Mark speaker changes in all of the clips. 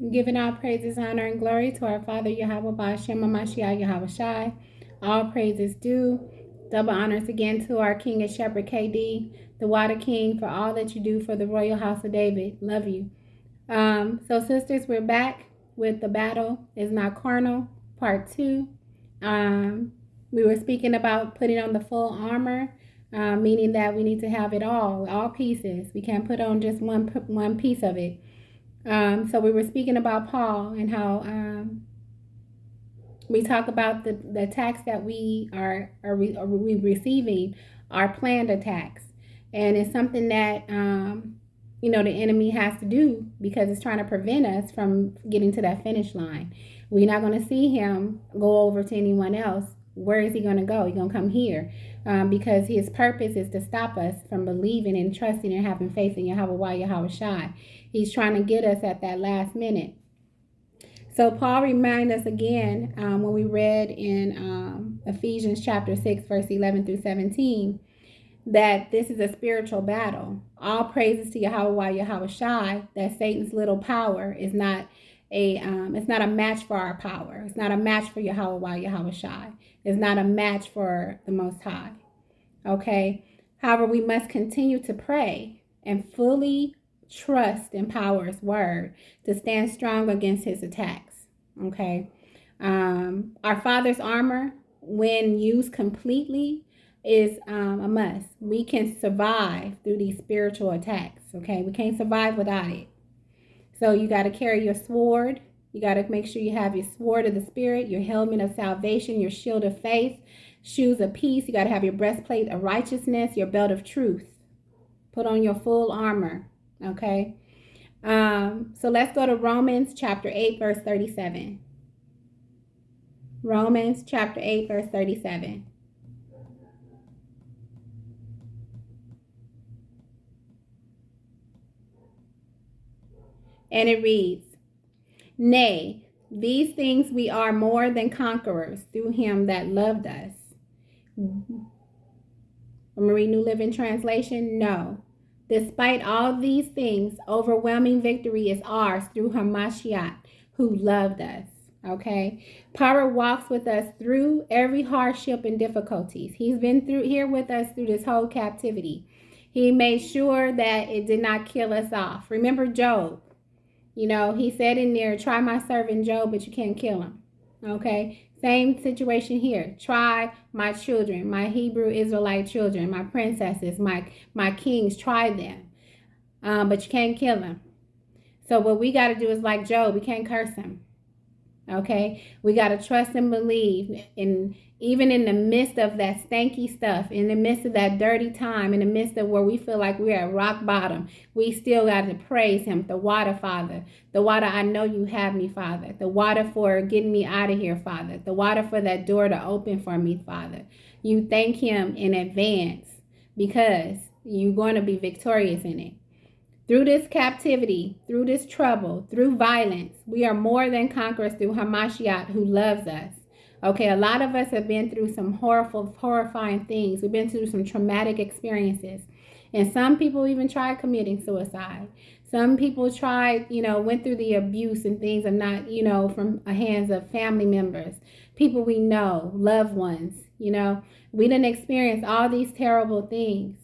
Speaker 1: Giving all praises, honor, and glory to our Father Yahweh Ba'ashem Mashiach Yahweh Shai. All praises due. Double honors again to our King and Shepherd KD, the Water King, for all that you do for the Royal House of David. Love you. So sisters, we're back with the battle is not carnal, part 2. We were speaking about putting on the full armor, meaning that we need to have it all pieces. We can't put on just one piece of it. So we were speaking about Paul and how we talk about the attacks that we are receiving are planned attacks, and it's something that the enemy has to do because it's trying to prevent us from getting to that finish line. We're not going to see him go over to anyone else. Where is he going to go? He's going to come here because his purpose is to stop us from believing and trusting and having faith in Yahweh Shai. He's trying to get us at that last minute. So Paul reminded us again when we read in Ephesians chapter 6, verse 11 through 17, that this is a spiritual battle. All praises to Yahweh Shai, that Satan's little power is not it's not a match for our power. It's not a match for Yahweh Shai. It's not a match for the Most High. Okay? However, we must continue to pray and fully trust in Power's word to stand strong against his attacks. Okay? Our Father's armor, when used completely, is a must. We can survive through these spiritual attacks. Okay? We can't survive without it. So you got to carry your sword. You got to make sure you have your sword of the Spirit, your helmet of salvation, your shield of faith, shoes of peace. You got to have your breastplate of righteousness, your belt of truth. Put on your full armor. Okay? So let's go to Romans chapter 8, verse 37. Romans chapter 8, verse 37. And it reads, "Nay, these things we are more than conquerors through him that loved us." Marie New Living Translation, no. Despite all these things, overwhelming victory is ours through Hamashiach, who loved us. Okay? Power walks with us through every hardship and difficulties. He's been through here with us through this whole captivity. He made sure that it did not kill us off. Remember Job. He said in there, try my servant Job, but you can't kill him. Okay? Same situation here. Try my children, my Hebrew Israelite children, my princesses, my kings. Try them. But you can't kill them. So what we got to do is like Job. We can't curse him. Okay? We got to trust and believe. And even in the midst of that stanky stuff, in the midst of that dirty time, in the midst of where we feel like we're at rock bottom, we still got to praise him. The water, Father. The water, I know you have me, Father. The water for getting me out of here, Father. The water for that door to open for me, Father. You thank him in advance because you're going to be victorious in it. Through this captivity, through this trouble, through violence, we are more than conquerors through Hamashiach, who loves us. Okay, a lot of us have been through some horrifying things. We've been through some traumatic experiences. And some people even tried committing suicide. Some people tried, went through the abuse and things of not, from the hands of family members, people we know, loved ones, We didn't experience all these terrible things.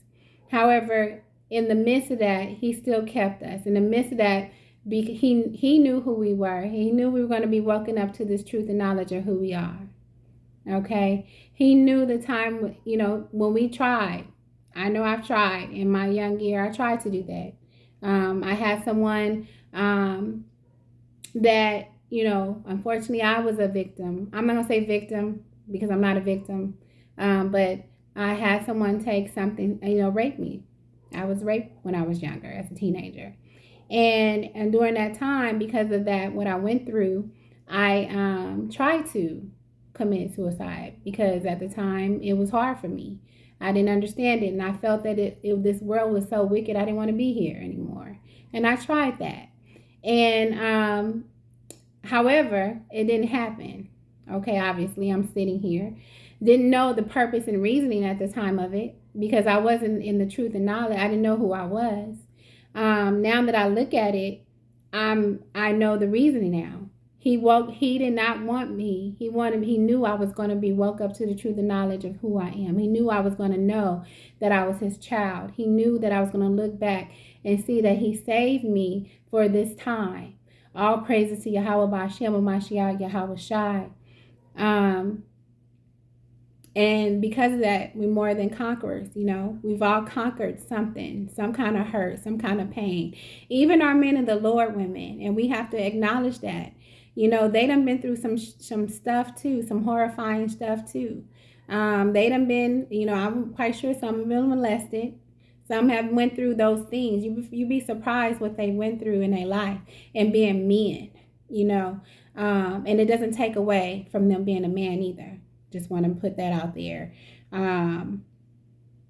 Speaker 1: However, in the midst of that, he still kept us. In the midst of that, he knew who we were. He knew we were going to be woken up to this truth and knowledge of who we are. Okay? He knew the time, when we tried. I know I've tried. In my young year, I tried to do that. I had someone that, unfortunately, I was a victim. I'm not going to say victim because I'm not a victim. But I had someone take something, rape me. I was raped when I was younger as a teenager. And during that time, because of that, what I went through, I tried to commit suicide because at the time it was hard for me. I didn't understand it, and I felt that this world was so wicked, I didn't want to be here anymore. And I tried that. And however, it didn't happen. Okay, obviously, I'm sitting here. Didn't know the purpose and reasoning at the time of it because I wasn't in the truth and knowledge. I didn't know who I was. Now that I look at it, I know the reasoning now. He did not want me. He knew I was going to be woke up to the truth and knowledge of who I am. He knew I was going to know that I was his child. He knew that I was going to look back and see that he saved me for this time. All praises to Yahweh Ba'Shem Mashiach Yahweh Shai. And because of that, we're more than conquerors. We've all conquered something, some kind of hurt, some kind of pain. Even our men of the Lord women, and we have to acknowledge that. They done been through some stuff too, some horrifying stuff too. They done been, I'm quite sure some have been molested. Some have went through those things. You be surprised what they went through in their life and being men, and it doesn't take away from them being a man either. Just want to put that out there.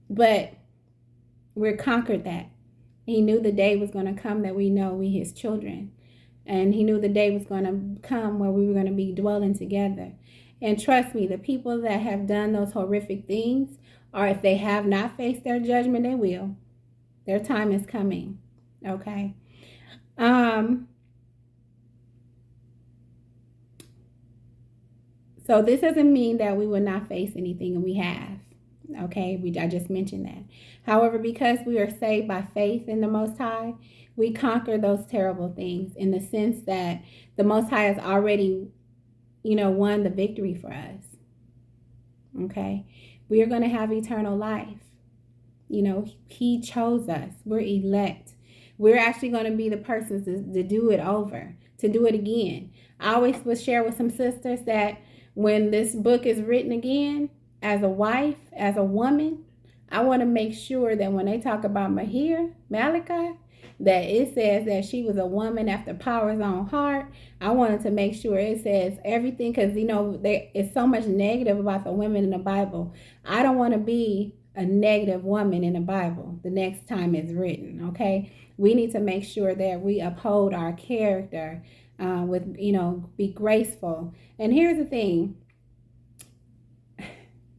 Speaker 1: But we're conquered that. He knew the day was going to come that we know we his children. And he knew the day was going to come where we were going to be dwelling together. And trust me, the people that have done those horrific things, or if they have not faced their judgment, they will. Their time is coming. Okay. So this doesn't mean that we will not face anything, and we have. Okay, I just mentioned that. However, because we are saved by faith in the Most High, we conquer those terrible things in the sense that the Most High has already, won the victory for us. Okay, we are going to have eternal life. He chose us. We're elect. We're actually going to be the persons to do it over, to do it again. I always will share with some sisters that when this book is written again, as a wife, as a woman, I want to make sure that when they talk about Malachi, that it says that she was a woman after Power's own heart. I wanted to make sure it says everything, because it's so much negative about the women in the Bible. I don't want to be a negative woman in the Bible the next time it's written. Okay, we need to make sure that we uphold our character, be graceful. And here's the thing.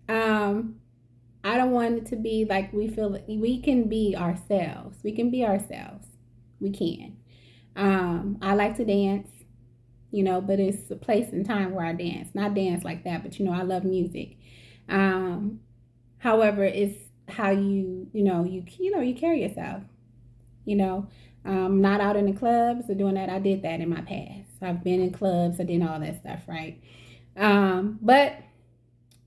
Speaker 1: I don't want it to be like we feel we can be ourselves. We can be ourselves. We can. I like to dance, but it's a place and time where I dance. Not dance like that, but I love music. However, it's how you carry yourself. Not out in the clubs or doing that. I did that in my past. I've been in clubs. I did all that stuff, right? But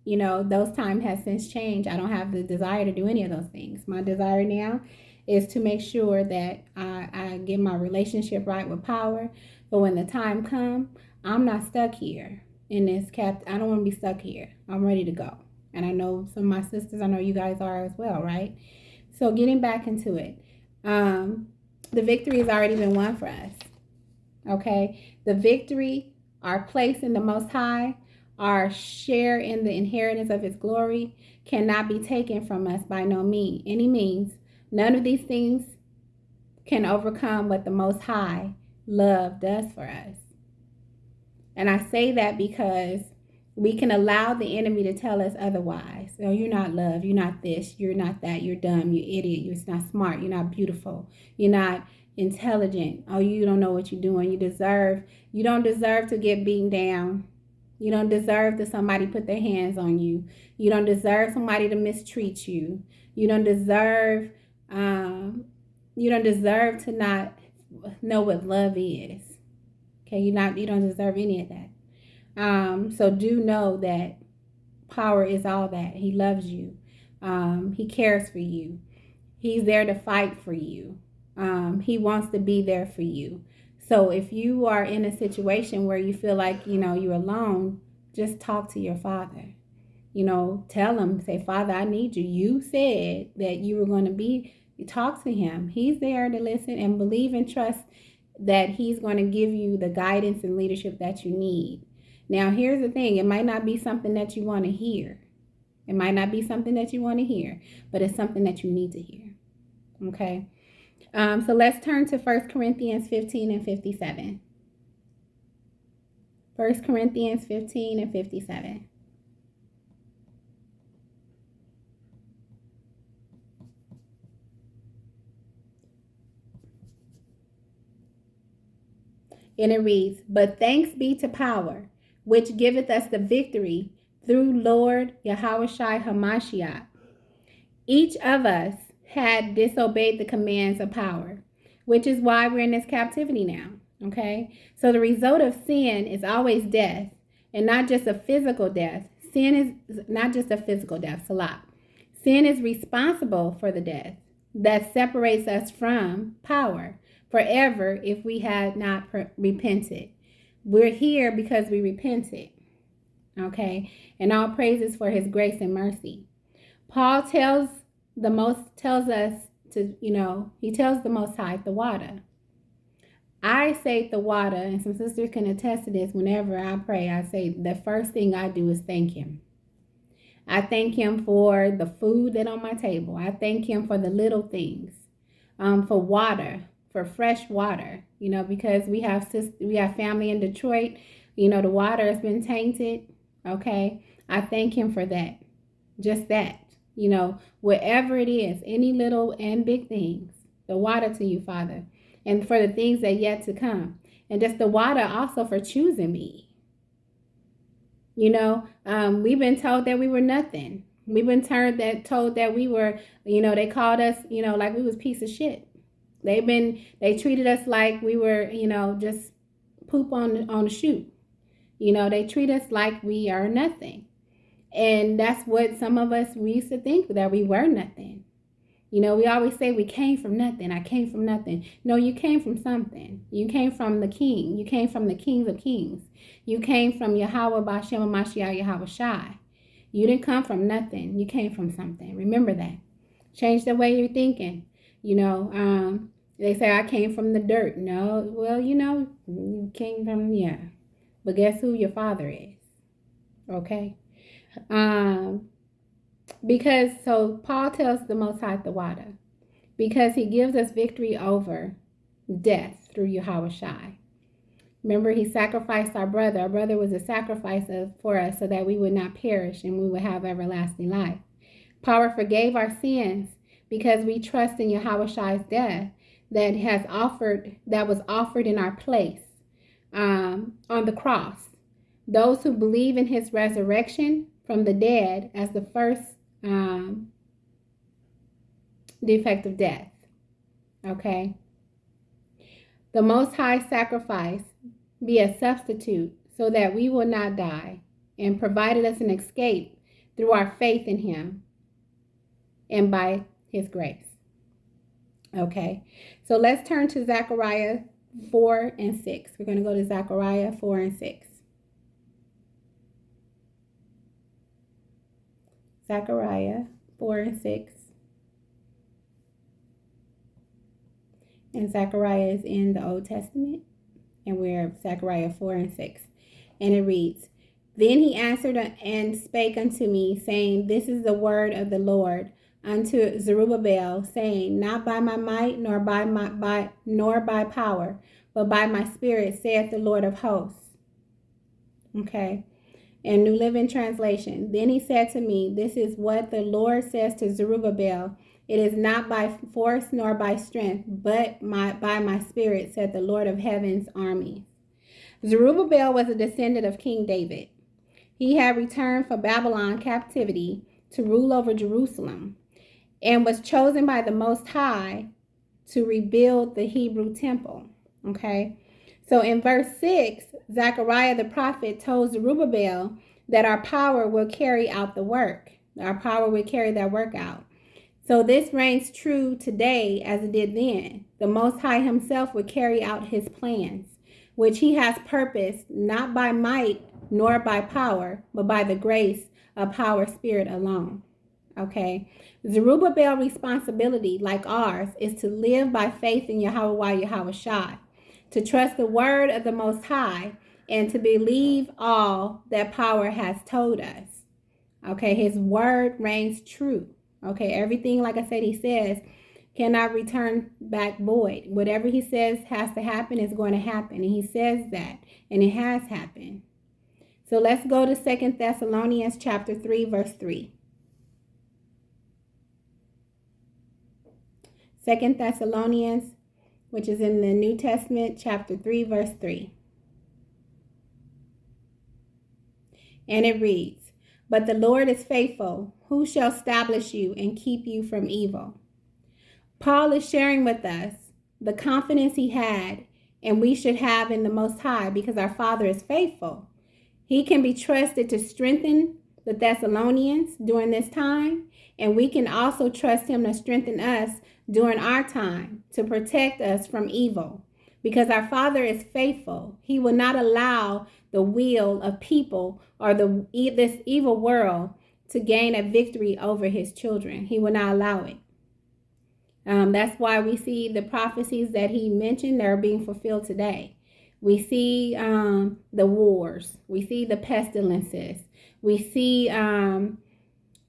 Speaker 1: those times has since changed. I don't have the desire to do any of those things. My desire now is to make sure that I get my relationship right with Power. But when the time comes, I'm not stuck here in this I don't want to be stuck here. I'm ready to go. And I know some of my sisters, I know you guys are as well, right? So getting back into it. The victory has already been won for us. Okay? The victory, our place in the Most High, our share in the inheritance of his glory cannot be taken from us by any means. None of these things can overcome what the Most High love does for us. And I say that because we can allow the enemy to tell us otherwise. Oh, you're not loved. You're not this. You're not that. You're dumb. You're idiot. You're not smart. You're not beautiful. You're not intelligent. Oh, you don't know what you're doing. You don't deserve to get beaten down. You don't deserve that somebody put their hands on you. You don't deserve somebody to mistreat you. You don't deserve to not know what love is. Okay, you don't deserve any of that. So do know that Power is all that. He loves you. He cares for you. He's there to fight for you. He wants to be there for you. So if you are in a situation where you feel like, you're alone, just talk to your Father. Tell him, say, Father, I need you. You said that you were going to talk to him. He's there to listen and believe and trust that he's going to give you the guidance and leadership that you need. Now, here's the thing. It might not be something that you want to hear. It might not be something that you want to hear, but it's something that you need to hear. Okay? So let's turn to 1 Corinthians 15 and 57. 1 Corinthians 15 and 57. And it reads, "But thanks be to power, which giveth us the victory through Lord Yahushua Hamashiach." Each of us had disobeyed the commands of power, which is why we're in this captivity now. Okay? So the result of sin is always death, and not just a physical death. Sin is not just a physical death, Salah. Sin is responsible for the death that separates us from power forever if we had not repented. We're here because we repented. Okay? And all praises for his grace and mercy. Paul tells us to, he tells the Most High the water. I say the water, and some sisters can attest to this. Whenever I pray, I say the first thing I do is thank him. I thank him for the food that's on my table. I thank him for the little things, for water, for fresh water, because we have family in Detroit. The water has been tainted. Okay. I thank him for that. Just that, whatever it is, any little and big things, the water to you, Father, and for the things that yet to come. And just the water also for choosing me. We've been told that we were nothing. We've been told that we were, they called us, like we was piece of shit. They treated us like we were, just poop on the chute. They treat us like we are nothing. And that's what some of us, we used to think, that we were nothing. We always say we came from nothing. I came from nothing. No, you came from something. You came from the King. You came from the Kings of Kings. You came from Yahweh Bashem Mashiach Yahweh Shai. You didn't come from nothing. You came from something. Remember that. Change the way you're thinking. They say I came from the dirt. No, well, you came from, but guess who your father is? Okay. So Paul tells the Most High the water, because he gives us victory over death through Yahushua. Remember, he sacrificed our brother. Our brother was a sacrifice for us so that we would not perish and we would have everlasting life. Power forgave our sins because we trust in Yahushua's death that was offered in our place on the cross. Those who believe in his resurrection from the dead as the first defect of death. Okay. The Most High sacrifice be a substitute so that we will not die, and provided us an escape through our faith in him and by his grace. Okay. So let's turn to Zechariah 4 and 6. We're going to go to Zechariah 4 and 6. Zechariah 4 and 6. And Zechariah is in the Old Testament. And we're Zechariah 4 and 6. And it reads, "Then he answered and spake unto me, saying, This is the word of the Lord unto Zerubbabel, saying, Not by my might, nor by power, but by my spirit, saith the Lord of hosts." Okay. And New Living Translation. "Then he said to me, This is what the Lord says to Zerubbabel. It is not by force nor by strength, but by my spirit, said the Lord of heaven's armies." Zerubbabel was a descendant of King David. He had returned from Babylon captivity to rule over Jerusalem and was chosen by the Most High to rebuild the Hebrew temple. Okay. So in verse 6, Zechariah the prophet told Zerubbabel that our power will carry out the work. Our power will carry that work out. So this reigns true today as it did then. The Most High himself will carry out his plans, which he has purposed not by might nor by power, but by the grace of power spirit alone. Okay. Zerubbabel's responsibility, like ours, is to live by faith in Yahweh Yahushua, to trust the word of the Most High, and to believe all that power has told us. Okay, his word reigns true. Okay, everything, like I said, he says, cannot return back void. Whatever he says has to happen is going to happen. And he says that, and it has happened. So let's go to 2 Thessalonians chapter 3, verse 3. 2 Thessalonians which is in the New Testament, chapter 3, verse 3. And it reads, "But the Lord is faithful, who shall establish you and keep you from evil." Paul is sharing with us the confidence he had and we should have in the Most High because our Father is faithful. He can be trusted to strengthen the Thessalonians during this time, and we can also trust him to strengthen us during our time to protect us from evil. Because our Father is faithful, he will not allow the will of people or this evil world to gain a victory over his children. He will not allow it. That's why we see the prophecies that he mentioned that are being fulfilled today. We see the wars. We see the pestilences. We see all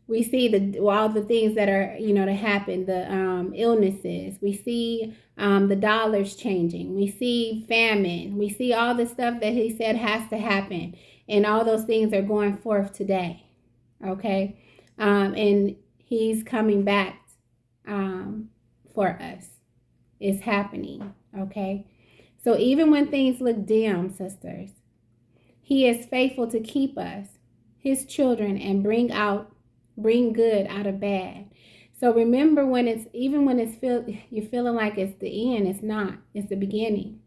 Speaker 1: the things that are to happen. The illnesses. We see the dollars changing. We see famine. We see all the stuff that he said has to happen, and all those things are going forth today. Okay, and he's coming back for us. It's happening. Okay. So even when things look dim, sisters, he is faithful to keep us, his children, and bring good out of bad. So remember, when you're feeling like it's the end, it's not. It's the beginning.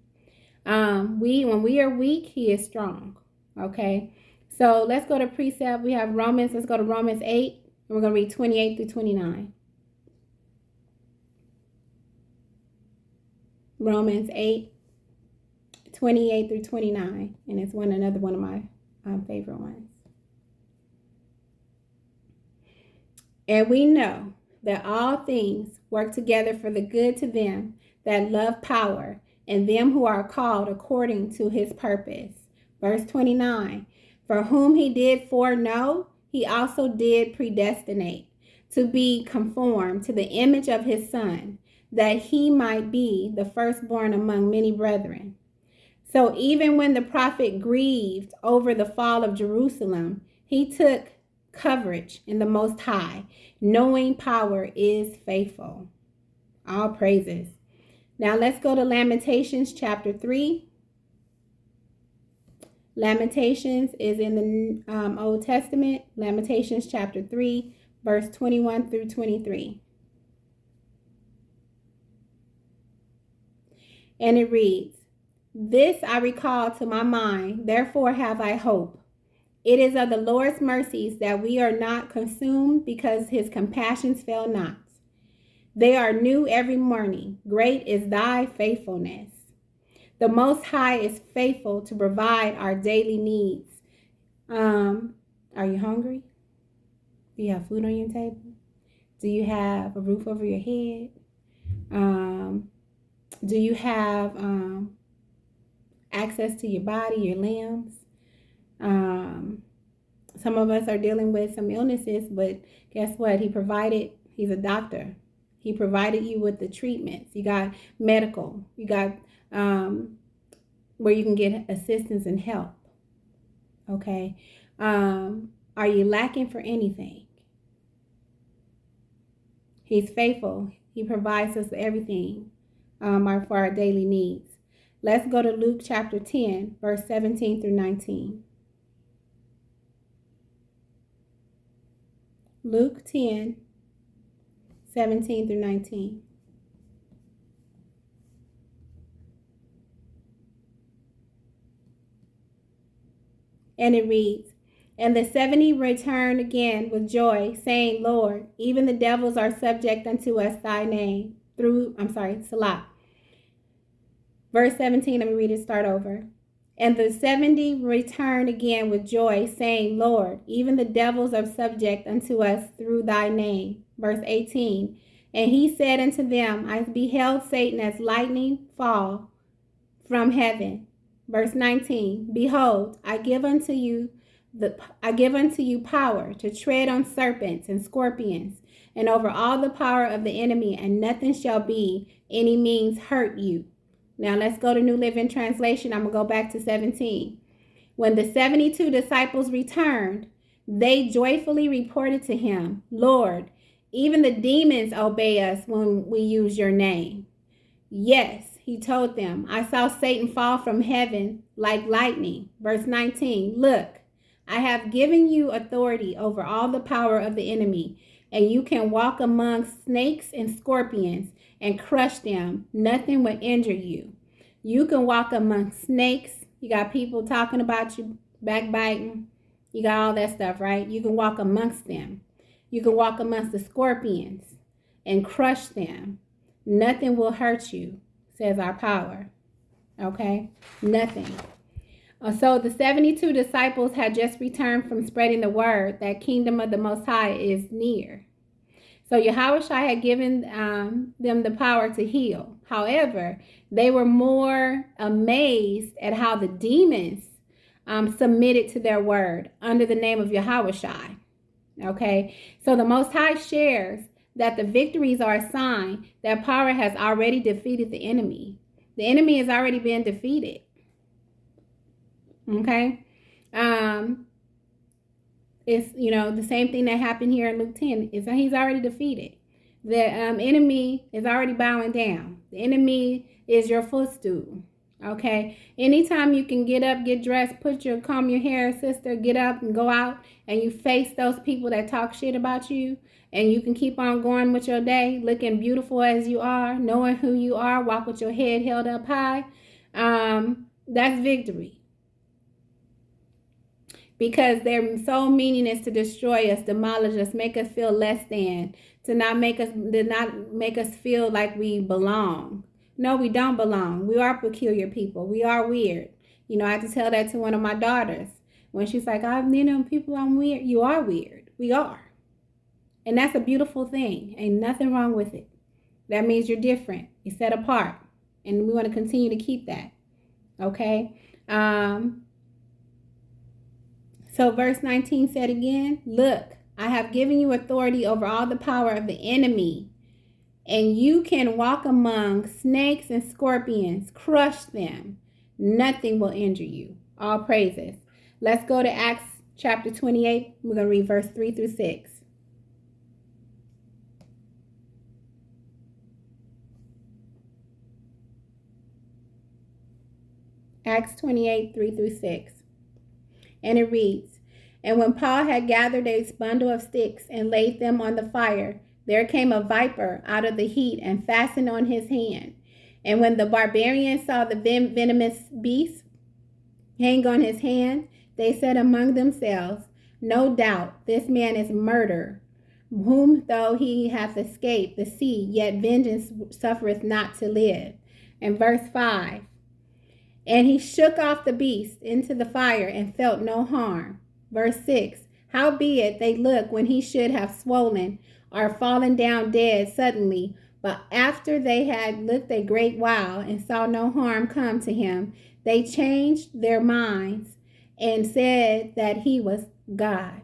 Speaker 1: When we are weak, he is strong. Okay. So let's go to precept. We have Romans. Let's go to Romans 8, and we're going to read 28 through 29. Romans 8, 28 through 29, and it's another one of my favorite ones. "And we know that all things work together for the good to them that love power, and them who are called according to his purpose." Verse 29, "For whom he did foreknow, he also did predestinate to be conformed to the image of his Son, that he might be the firstborn among many brethren." So even when the prophet grieved over the fall of Jerusalem, he took coverage in the Most High, knowing power is faithful. All praises. Now let's go to Lamentations chapter 3. Lamentations is in the Old Testament. Lamentations chapter 3, verse 21 through 23. And it reads, "This I recall to my mind, therefore have I hope. It is of the Lord's mercies that we are not consumed, because his compassions fail not. They are new every morning. Great is thy faithfulness." The Most High is faithful to provide our daily needs. Are you hungry? Do you have food on your table? Do you have a roof over your head? Do you have access to your body, your limbs? Some of us are dealing with some illnesses, but guess what? He provided. He's a doctor. He provided you with the treatments. You got medical. You got where you can get assistance and help. Okay. Are you lacking for anything? He's faithful. He provides us everything for our daily needs. Let's go to Luke chapter 10, verse 17 through 19. Luke 10, 17 through 19. And it reads, "And the 70 returned again with joy, saying, Lord, even the devils are subject unto us thy name. Salah." Verse 17, let me read it, start over. "And the 70 returned again with joy, saying, Lord, even the devils are subject unto us through thy name." Verse 18, "And he said unto them, I beheld Satan as lightning fall from heaven." Verse 19, "Behold, I give unto you power to tread on serpents and scorpions, and over all the power of the enemy, and nothing shall be any means hurt you." Now let's go to New Living Translation. I'm going to go back to 17. "When the 72 disciples returned, they joyfully reported to him, Lord, even the demons obey us when we use your name." Yes, he told them, I saw Satan fall from heaven like lightning. Verse 19, look, I have given you authority over all the power of the enemy, and you can walk among snakes and scorpions and crush them. Nothing will injure you. You can walk among snakes. You got people talking about you, backbiting. You got all that stuff, right? You can walk amongst them. You can walk amongst the scorpions and crush them. Nothing will hurt you, says our power. Okay? Nothing. So the 72 disciples had just returned from spreading the word that kingdom of the Most High is near. So Yahushua had given them the power to heal. However, they were more amazed at how the demons submitted to their word under the name of Yahushua. Okay, so the Most High shares that the victories are a sign that power has already defeated the enemy. The enemy has already been defeated. Okay, it's the same thing that happened here in Luke 10 is that he's already defeated. The enemy is already bowing down. The enemy is your footstool. Okay, anytime you can get up, get dressed, comb your hair, sister, get up and go out, and you face those people that talk shit about you, and you can keep on going with your day, looking beautiful as you are, knowing who you are, walk with your head held up high. That's victory. Because their sole meaning is to destroy us, demolish us, make us feel less than, to not make us feel like we belong. No, we don't belong. We are peculiar people. We are weird. I have to tell that to one of my daughters when she's like, people, I'm weird. You are weird. We are. And that's a beautiful thing. Ain't nothing wrong with it. That means you're different. You're set apart. And we want to continue to keep that. Okay? So verse 19 said again, look, I have given you authority over all the power of the enemy, and you can walk among snakes and scorpions, crush them. Nothing will injure you. All praises. Let's go to Acts chapter 28. We're going to read verse 3 through 6. Acts 28, 3 through 6. And it reads, and when Paul had gathered a bundle of sticks and laid them on the fire, there came a viper out of the heat and fastened on his hand. And when the barbarians saw the venomous beast hang on his hand, they said among themselves, no doubt this man is murder, whom though he hath escaped the sea, yet vengeance suffereth not to live. And verse 5, and he shook off the beast into the fire and felt no harm. Verse 6, howbeit they look when he should have swollen or fallen down dead suddenly, but after they had looked a great while and saw no harm come to him, they changed their minds and said that he was God.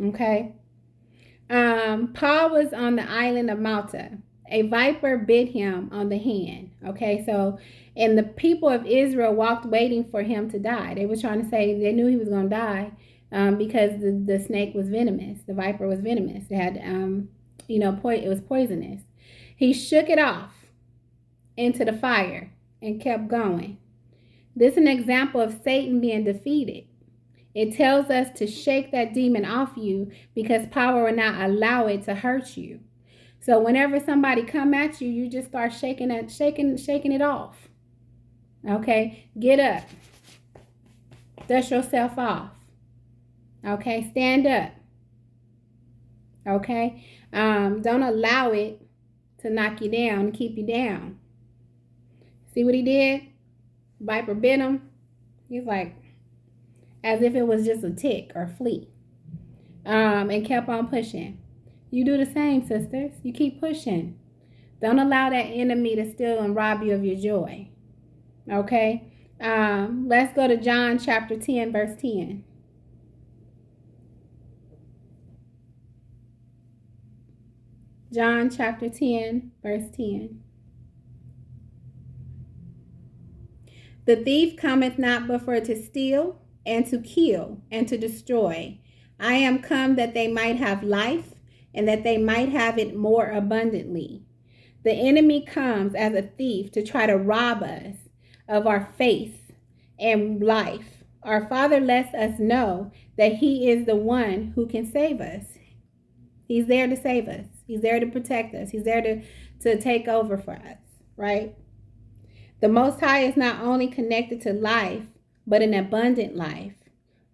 Speaker 1: Okay. Paul was on the island of Malta. A viper bit him on the hand. Okay, so, and the people of Israel walked waiting for him to die. They were trying to say they knew he was going to die because the snake was venomous. The viper was venomous. It had, it was poisonous. He shook it off into the fire and kept going. This is an example of Satan being defeated. It tells us to shake that demon off you because power will not allow it to hurt you. So whenever somebody come at you, you just start shaking it off. Okay, get up. Dust yourself off. Okay, stand up. Okay, don't allow it to knock you down and keep you down. See what he did? Viper bit him. He's like, as if it was just a tick or flea, and kept on pushing. You do the same, sisters. You keep pushing. Don't allow that enemy to steal and rob you of your joy. Okay? Let's go to John chapter 10, verse 10. John chapter 10, verse 10. The thief cometh not but for to steal and to kill and to destroy. I am come that they might have life, and that they might have it more abundantly. The enemy comes as a thief to try to rob us of our faith and life. Our Father lets us know that He is the one who can save us. He's there to save us. He's there to protect us. He's there to take over for us, right? The Most High is not only connected to life, but an abundant life.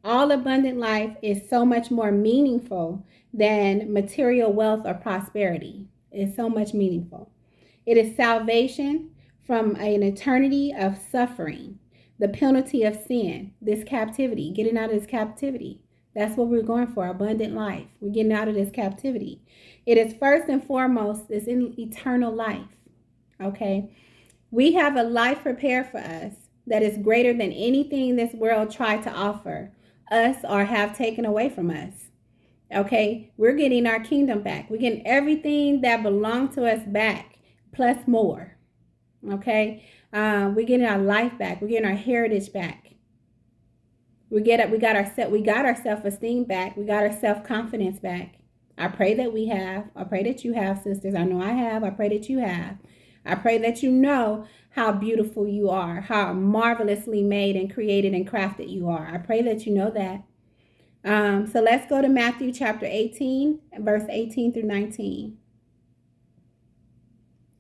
Speaker 1: All abundant life is so much more meaningful than material wealth or prosperity. It's so much meaningful. It is salvation from an eternity of suffering, the penalty of sin, this captivity, getting out of this captivity. That's what we're going for, abundant life. We're getting out of this captivity. It is first and foremost, it's in eternal life, okay? We have a life prepared for us that is greater than anything this world tried to offer us or have taken away from us, okay? We're getting our kingdom back. We're getting everything that belonged to us back, plus more, okay? We're getting our life back. We're getting our heritage back. We got our self-esteem back. We got our self-confidence back. I pray that we have. I pray that you have, sisters. I know I have. I pray that you have. I pray that you know how beautiful you are, how marvelously made and created and crafted you are. I pray that you know that. So let's go to Matthew chapter 18, verse 18 through 19.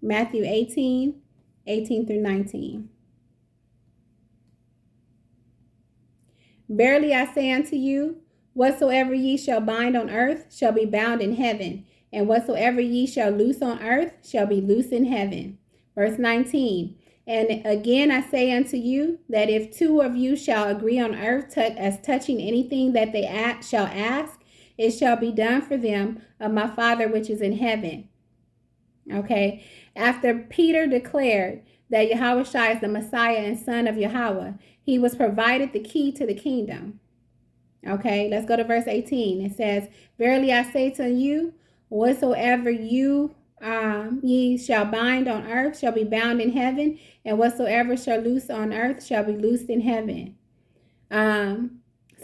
Speaker 1: Matthew 18, 18 through 19. Verily I say unto you, whatsoever ye shall bind on earth shall be bound in heaven, and whatsoever ye shall loose on earth shall be loosed in heaven. Verse 19. And again I say unto you, that if two of you shall agree on earth as touching anything that they shall ask, it shall be done for them of my Father which is in heaven. Okay. After Peter declared that Yahushua is the Messiah and Son of Yahweh, he was provided the key to the kingdom. Okay, let's go to verse 18. It says, verily I say to you, whatsoever ye shall bind on earth shall be bound in heaven, and whatsoever shall loose on earth shall be loosed in heaven.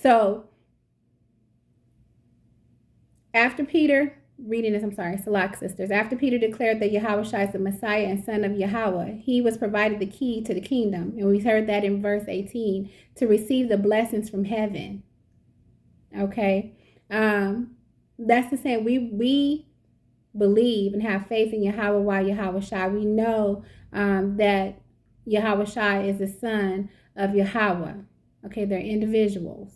Speaker 1: So after Peter, reading this, Salak sisters. After Peter declared that Yahushua is the Messiah and Son of Yahweh, he was provided the key to the kingdom. And we heard that in verse 18, to receive the blessings from heaven. Okay. That's the same. We believe and have faith in Yahushua. We know that Yahushua is the Son of Yahweh. Okay, they're individuals.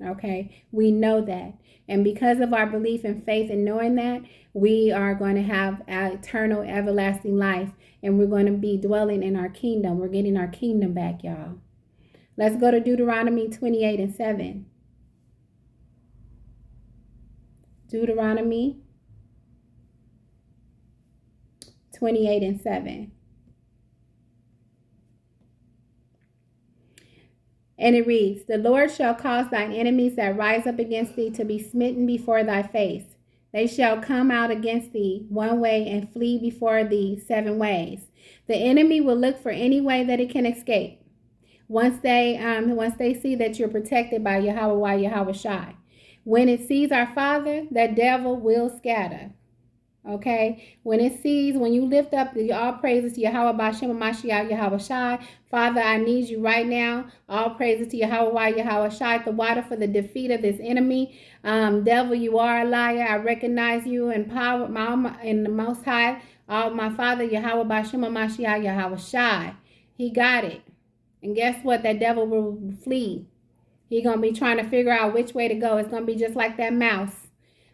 Speaker 1: Okay, we know that. And because of our belief and faith in knowing that, we are going to have eternal, everlasting life. And we're going to be dwelling in our kingdom. We're getting our kingdom back, y'all. Let's go to Deuteronomy 28 and 7. Deuteronomy 28 and 7. And it reads, the Lord shall cause thine enemies that rise up against thee to be smitten before thy face. They shall come out against thee one way and flee before thee 7 ways. The enemy will look for any way that it can escape. Once they see that you're protected by Yahushua. When it sees our Father, that devil will scatter. Okay, when you lift up all praises to Yahweh Bashem Mashiach Yahweh Shai, Father, I need you right now. All praises to Yahweh Shai, the water for the defeat of this enemy. Devil, you are a liar. I recognize you in power, in the Most High. My Father, Yahweh Bashem Mashiach Yahweh Shai. He got it. And guess what? That devil will flee. He's going to be trying to figure out which way to go. It's going to be just like that mouse.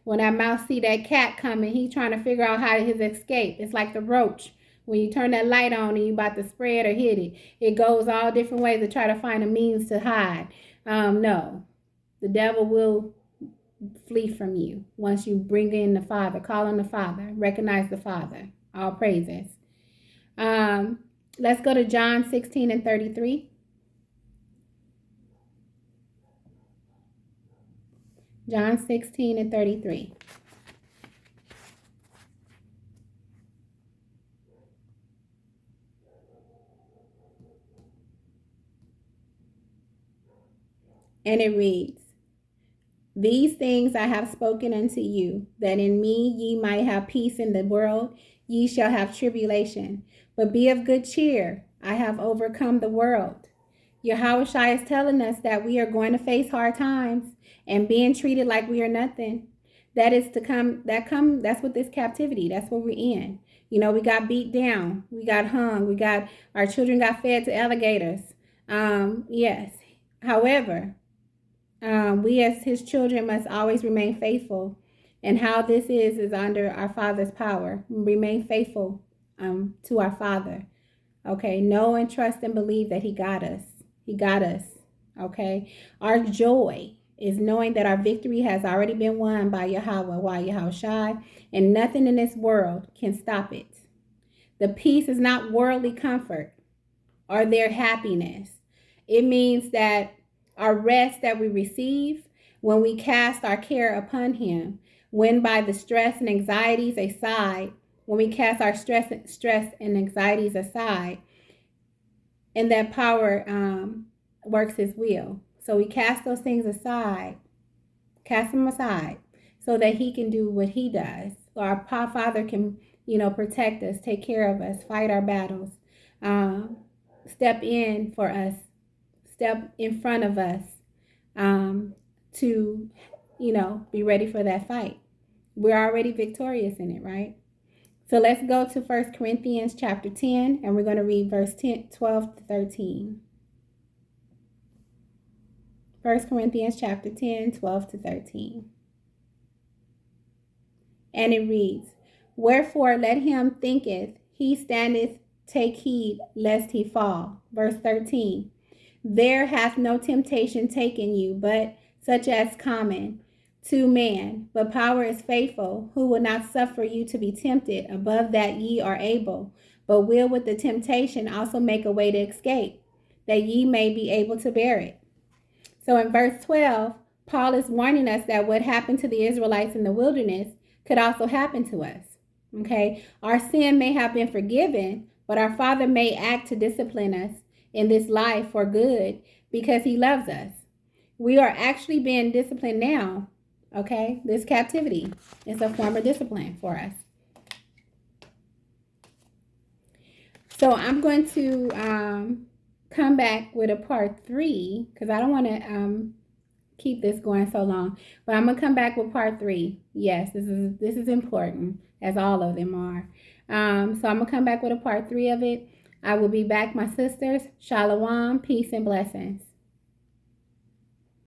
Speaker 1: When that mouse see that cat coming, he trying to figure out how his escape. It's like the roach. When you turn that light on and you about to spray it or hit it, it goes all different ways to try to find a means to hide. No, the devil will flee from you once you bring in the Father, call on the Father, recognize the Father. All praises. Let's go to John 16 and 33. John 16 and 33. And it reads, these things I have spoken unto you, that in me ye might have peace in the world. ye shall have tribulation. But be of good cheer. I have overcome the world. Yahushua is telling us that we are going to face hard times and being treated like we are nothing. That is to come. That's what this captivity. That's what we're in. You know, we got beat down. We got hung. Our children got fed to alligators. Yes. However, we as his children must always remain faithful. And how this is under our Father's power. Remain faithful to our Father. Okay, know and trust and believe that he got us. He got us. Okay, our joy is knowing that our victory has already been won by Yahushua, and nothing in this world can stop it. The peace is not worldly comfort or their happiness. It means that our rest that we receive when we cast our care upon him, when by the stress and anxieties aside, when we cast our stress and anxieties aside, and that power works his will. So we cast those things aside, cast them aside, so that he can do what he does. So our Father can, protect us, take care of us, fight our battles, step in for us, step in front of us, to, be ready for that fight. We're already victorious in it, right? So let's go to 1 Corinthians chapter 10, and we're going to read verse 12 to 13. 1 Corinthians chapter 10, 12 to 13. And it reads, wherefore let him thinketh he standeth, take heed lest he fall. Verse 13. There hath no temptation taken you, but such as common to man. But power is faithful, who will not suffer you to be tempted above that ye are able, but will with the temptation also make a way to escape, that ye may be able to bear it. So in verse 12, Paul is warning us that what happened to the Israelites in the wilderness could also happen to us. Okay, our sin may have been forgiven, but our Father may act to discipline us in this life for good because he loves us. We are actually being disciplined now. Okay, this captivity is a form of discipline for us. So I'm going to come back with a part 3 because I don't want to keep this going so long. But I'm gonna come back with part 3. Yes, this is important, as all of them are. So I'm gonna come back with a part 3 of it. I will be back, my sisters. Shalom, peace and blessings.